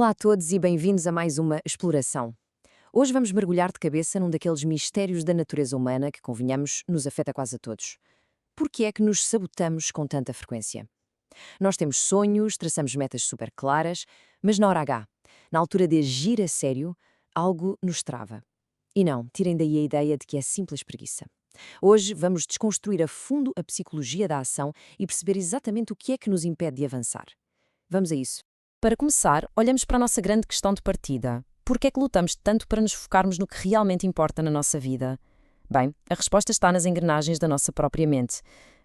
Olá a todos e bem-vindos a mais uma exploração. Hoje vamos mergulhar de cabeça num daqueles mistérios da natureza humana que, convenhamos, nos afeta quase a todos. Por que é que nos sabotamos com tanta frequência? Nós temos sonhos, traçamos metas super claras, mas na hora H, na altura de agir a sério, algo nos trava. E não, tirem daí a ideia de que é simples preguiça. Hoje vamos desconstruir a fundo a psicologia da ação e perceber exatamente o que é que nos impede de avançar. Vamos a isso. Para começar, olhamos para a nossa grande questão de partida. Por que é que lutamos tanto para nos focarmos no que realmente importa na nossa vida? Bem, a resposta está nas engrenagens da nossa própria mente.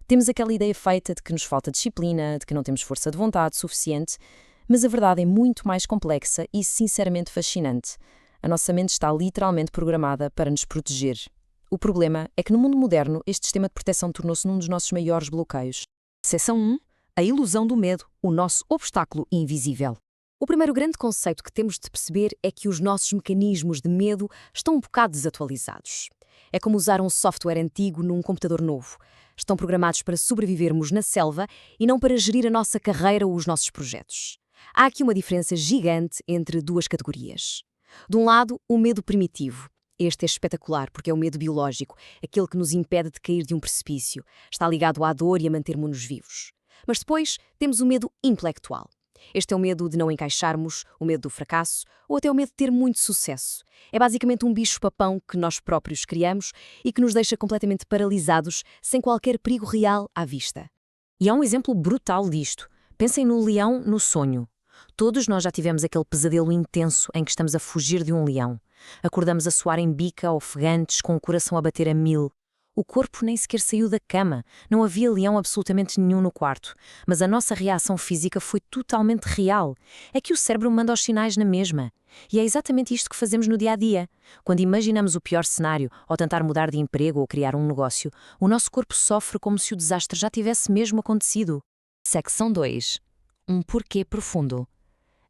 Temos aquela ideia feita de que nos falta disciplina, de que não temos força de vontade suficiente, mas a verdade é muito mais complexa e sinceramente fascinante. A nossa mente está literalmente programada para nos proteger. O problema é que no mundo moderno este sistema de proteção tornou-se num dos nossos maiores bloqueios. Seção 1. A ilusão do medo, o nosso obstáculo invisível. O primeiro grande conceito que temos de perceber é que os nossos mecanismos de medo estão um bocado desatualizados. É como usar um software antigo num computador novo. Estão programados para sobrevivermos na selva e não para gerir a nossa carreira ou os nossos projetos. Há aqui uma diferença gigante entre duas categorias. De um lado, o medo primitivo. Este é espetacular porque é o medo biológico, aquele que nos impede de cair de um precipício. Está ligado à dor e a manter-nos vivos. Mas depois temos o medo intelectual. Este é o medo de não encaixarmos, o medo do fracasso ou até o medo de ter muito sucesso. É basicamente um bicho-papão que nós próprios criamos e que nos deixa completamente paralisados, sem qualquer perigo real à vista. E há um exemplo brutal disto. Pensem no leão no sonho. Todos nós já tivemos aquele pesadelo intenso em que estamos a fugir de um leão. Acordamos a suar em bica, ofegantes, com o coração a bater a 1000. O corpo nem sequer saiu da cama, não havia leão absolutamente nenhum no quarto, mas a nossa reação física foi totalmente real. É que o cérebro manda os sinais na mesma. E é exatamente isto que fazemos no dia-a-dia. Quando imaginamos o pior cenário, ao tentar mudar de emprego ou criar um negócio, o nosso corpo sofre como se o desastre já tivesse mesmo acontecido. Secção 2. Um porquê profundo.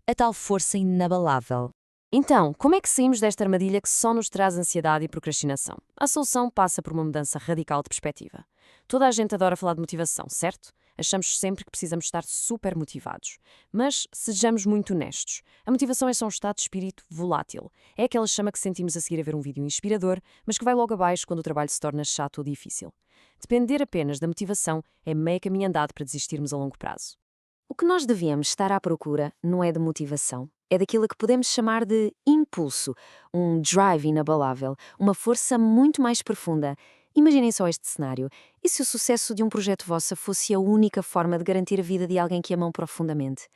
A tal força inabalável. Então, como é que saímos desta armadilha que só nos traz ansiedade e procrastinação? A solução passa por uma mudança radical de perspectiva. Toda a gente adora falar de motivação, certo? Achamos sempre que precisamos estar super motivados. Mas sejamos muito honestos. A motivação é só um estado de espírito volátil. É aquela chama que sentimos a seguir a ver um vídeo inspirador, mas que vai logo abaixo quando o trabalho se torna chato ou difícil. Depender apenas da motivação é meio caminho andado para desistirmos a longo prazo. O que nós devíamos estar à procura não é de motivação, é daquilo que podemos chamar de impulso, um drive inabalável, uma força muito mais profunda. Imaginem só este cenário. E se o sucesso de um projeto vosso fosse a única forma de garantir a vida de alguém que amam profundamente?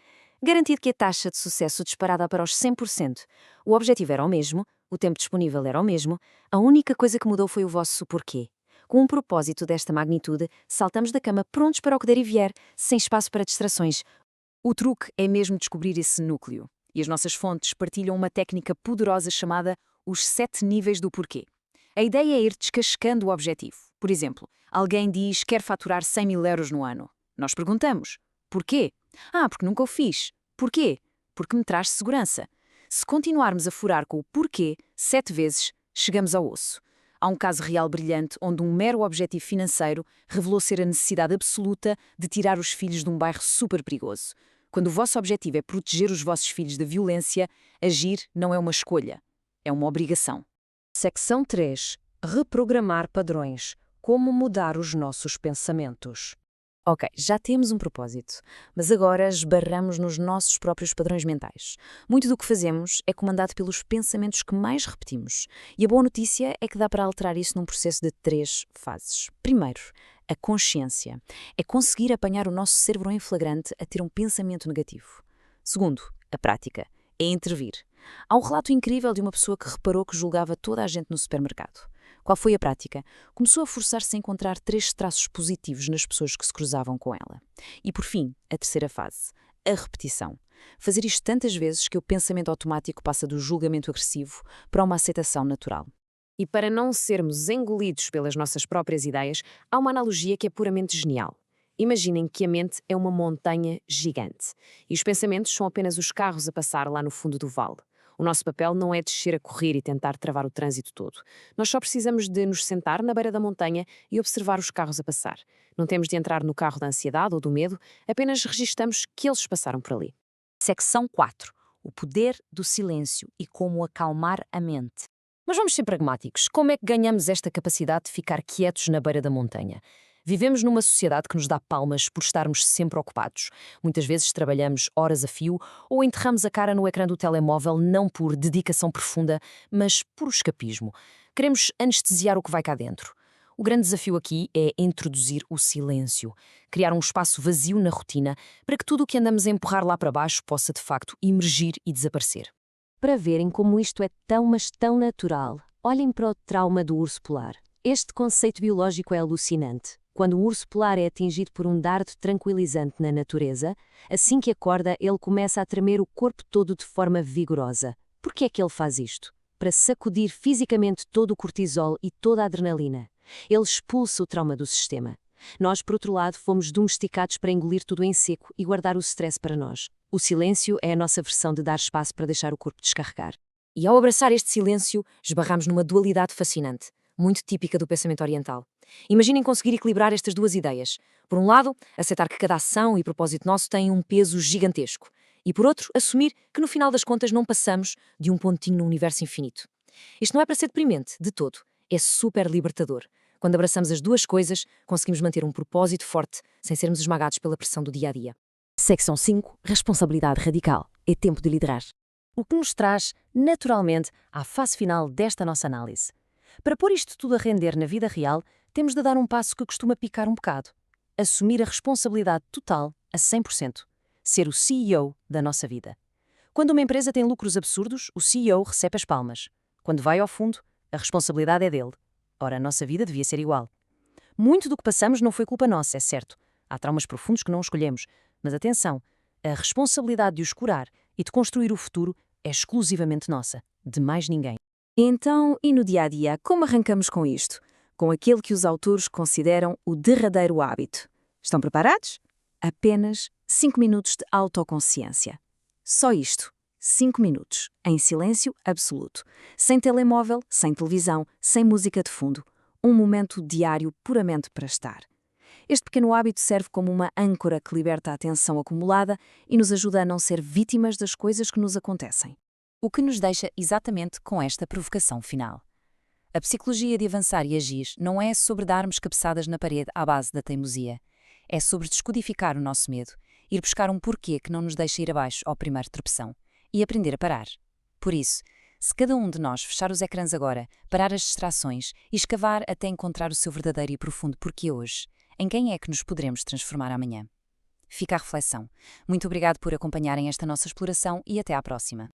Garantido que a taxa de sucesso disparada para os 100%. O objetivo era o mesmo, o tempo disponível era o mesmo, a única coisa que mudou foi o vosso porquê. Com um propósito desta magnitude, saltamos da cama prontos para o que der e vier, sem espaço para distrações. O truque é mesmo descobrir esse núcleo. E as nossas fontes partilham uma técnica poderosa chamada os 7 níveis do porquê. A ideia é ir descascando o objetivo. Por exemplo, alguém diz que quer faturar 100 mil euros no ano. Nós perguntamos, porquê? Porque nunca o fiz. Porquê? Porque me traz segurança. Se continuarmos a furar com o porquê 7 vezes, chegamos ao osso. Há um caso real brilhante onde um mero objetivo financeiro revelou ser a necessidade absoluta de tirar os filhos de um bairro super perigoso. Quando o vosso objetivo é proteger os vossos filhos da violência, agir não é uma escolha, é uma obrigação. Secção 3. Reprogramar padrões. Como mudar os nossos pensamentos. Ok, já temos um propósito, mas agora esbarramos nos nossos próprios padrões mentais. Muito do que fazemos é comandado pelos pensamentos que mais repetimos. E a boa notícia é que dá para alterar isso num processo de 3 fases. Primeiro, a consciência. É conseguir apanhar o nosso cérebro em flagrante a ter um pensamento negativo. Segundo, a prática. É intervir. Há um relato incrível de uma pessoa que reparou que julgava toda a gente no supermercado. Qual foi a prática? Começou a forçar-se a encontrar 3 traços positivos nas pessoas que se cruzavam com ela. E, por fim, a terceira fase, a repetição. Fazer isto tantas vezes que o pensamento automático passa do julgamento agressivo para uma aceitação natural. E para não sermos engolidos pelas nossas próprias ideias, há uma analogia que é puramente genial. Imaginem que a mente é uma montanha gigante e os pensamentos são apenas os carros a passar lá no fundo do vale. O nosso papel não é descer a correr e tentar travar o trânsito todo. Nós só precisamos de nos sentar na beira da montanha e observar os carros a passar. Não temos de entrar no carro da ansiedade ou do medo, apenas registamos que eles passaram por ali. Secção 4. o poder do silêncio e como acalmar a mente. Mas vamos ser pragmáticos. Como é que ganhamos esta capacidade de ficar quietos na beira da montanha? Vivemos numa sociedade que nos dá palmas por estarmos sempre ocupados. Muitas vezes trabalhamos horas a fio ou enterramos a cara no ecrã do telemóvel não por dedicação profunda, mas por escapismo. Queremos anestesiar o que vai cá dentro. O grande desafio aqui é introduzir o silêncio, criar um espaço vazio na rotina para que tudo o que andamos a empurrar lá para baixo possa de facto emergir e desaparecer. Para verem como isto é tão, mas tão natural, olhem para o trauma do urso polar. Este conceito biológico é alucinante. Quando o urso polar é atingido por um dardo tranquilizante na natureza, assim que acorda, ele começa a tremer o corpo todo de forma vigorosa. Por que é que ele faz isto? Para sacudir fisicamente todo o cortisol e toda a adrenalina. Ele expulsa o trauma do sistema. Nós, por outro lado, fomos domesticados para engolir tudo em seco e guardar o stress para nós. O silêncio é a nossa versão de dar espaço para deixar o corpo descarregar. E ao abraçar este silêncio, esbarramos numa dualidade fascinante, muito típica do pensamento oriental. Imaginem conseguir equilibrar estas duas ideias. Por um lado, aceitar que cada ação e propósito nosso têm um peso gigantesco. E por outro, assumir que no final das contas não passamos de um pontinho no universo infinito. Isto não é para ser deprimente, de todo. É super libertador. Quando abraçamos as duas coisas, conseguimos manter um propósito forte, sem sermos esmagados pela pressão do dia-a-dia. Secção 5. Responsabilidade radical. É tempo de liderar. O que nos traz, naturalmente, à fase final desta nossa análise. Para pôr isto tudo a render na vida real, temos de dar um passo que costuma picar um bocado. Assumir a responsabilidade total, a 100%. Ser o CEO da nossa vida. Quando uma empresa tem lucros absurdos, o CEO recebe as palmas. Quando vai ao fundo, a responsabilidade é dele. Ora, a nossa vida devia ser igual. Muito do que passamos não foi culpa nossa, é certo. Há traumas profundos que não escolhemos. Mas atenção, a responsabilidade de os curar e de construir o futuro é exclusivamente nossa, de mais ninguém. Então, e no dia-a-dia, como arrancamos com isto? Com aquele que os autores consideram o derradeiro hábito. Estão preparados? Apenas 5 minutos de autoconsciência. Só isto. 5 minutos, em silêncio absoluto. Sem telemóvel, sem televisão, sem música de fundo. Um momento diário puramente para estar. Este pequeno hábito serve como uma âncora que liberta a tensão acumulada e nos ajuda a não ser vítimas das coisas que nos acontecem. O que nos deixa exatamente com esta provocação final. A psicologia de avançar e agir não é sobre darmos cabeçadas na parede à base da teimosia. É sobre descodificar o nosso medo, ir buscar um porquê que não nos deixa ir abaixo ao primeiro tropeção e aprender a parar. Por isso, se cada um de nós fechar os ecrãs agora, parar as distrações e escavar até encontrar o seu verdadeiro e profundo porquê hoje, em quem é que nos poderemos transformar amanhã? Fica a reflexão. Muito obrigado por acompanharem esta nossa exploração e até à próxima.